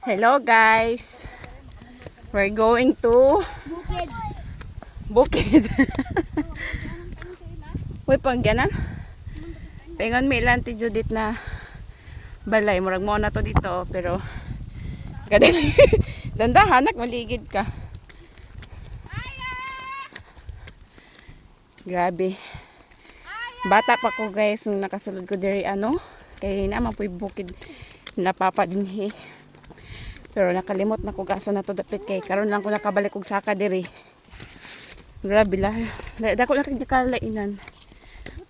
Hello guys. We're going to Bukid. Uy, pang ganan. Pengon may ilan ti Judith na balay. Murag mo na to dito. Pero kadali. Dandahan, nak, maligid ka. Grabe. Bata pa ko guys. Nung nakasulod ko diri ano. Kaya naman po bukid. Napapadinhi. Pero nakalimot na ko gasa na to dapit kay karon lang ko nakabalik og saka diri. Grabe la. Dako na kay kalainan.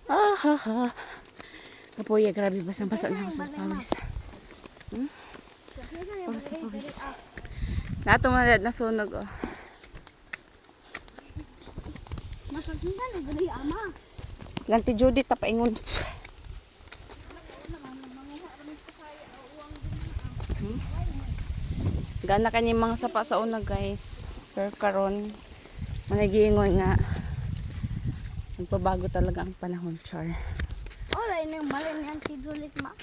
Ah ha ha. Kapoy grabe basang-basa na ako sa pawis. Pawis. Nato man nasunog oh. Nakakita na gali ama. Lang ti Judith ta paingon. Gana kanya mga sapa sa una guys. Pero karon manigingon nga nagpabago talaga ang panahon, char. Wala nang mali ni Auntie Juliet ma.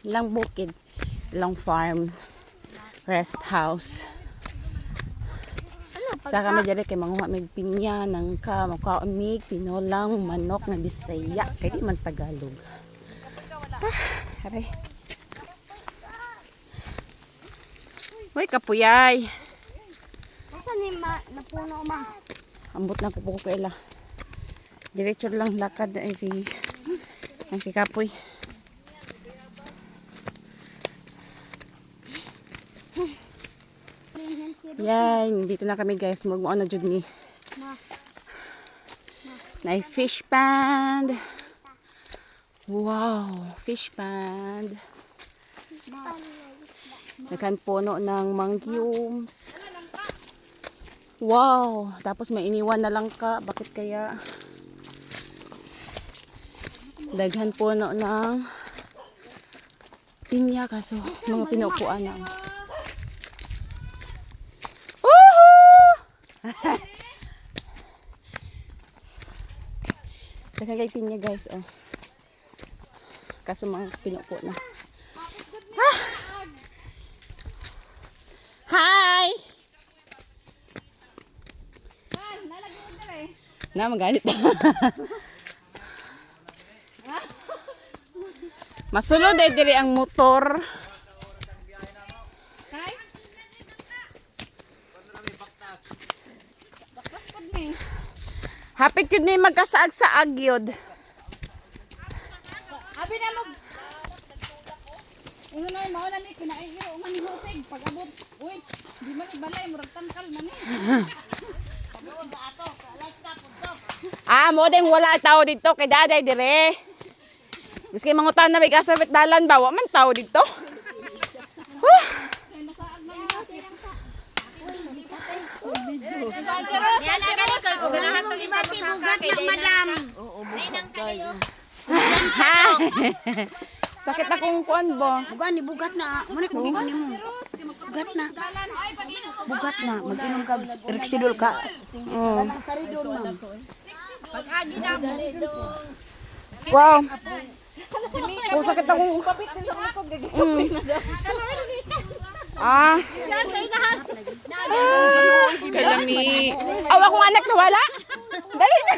Ilang bukid, ilang farm, rest house. Sa kami diri kay manguha mig pinya nang ka makaamig tinolang manok na Bisaya kay di man Tagalog. Aray. Hoy kapuyay. Asa ni ma napuno ma? Ambot na po ko kaila. Diretso lang lakad ay si ang si Kapoy. Yan, dito na kami guys. Magmuon na jud ni. Na fish pond. Wow, fish pond. Nagkan puno ng mangyums. Wow, tapos may iniwan na lang ka. Bakit kaya? Daghan puno ng pinya kaso mga pinupuan na. Daghan kay pinya guys oh. Kaso mga pinupo na. Hi! Na magalit na. Masulod ay diri ang motor. Hapit yun na magkasaag-saag yun. Abi na mo. Uno na mao na ni kinaihiro nga ni Hoseg pag-abot. Uy, di man ibalay murag tangkal man ni. Mo ding wala tao dito kay daday dire. Biski mangutan na may kasabit dalan ba, wa man tao dito. Yan aga ni kay ganahan tong ibati bugat ng madam. Oo, bugat kayo. Sakit akong kuan ba? Bugat na. Muna ko gingon nimo. Bugat na. Bugat na. Mag-inom ka Rexidol ka. Kanang saridol ma'am. Pag-agi na mo. Wow. Oh, sakit akong Kapit din sa likod gagawin na daw. Yan say nahan. Kalami. Aw, akong anak na wala. Dali na.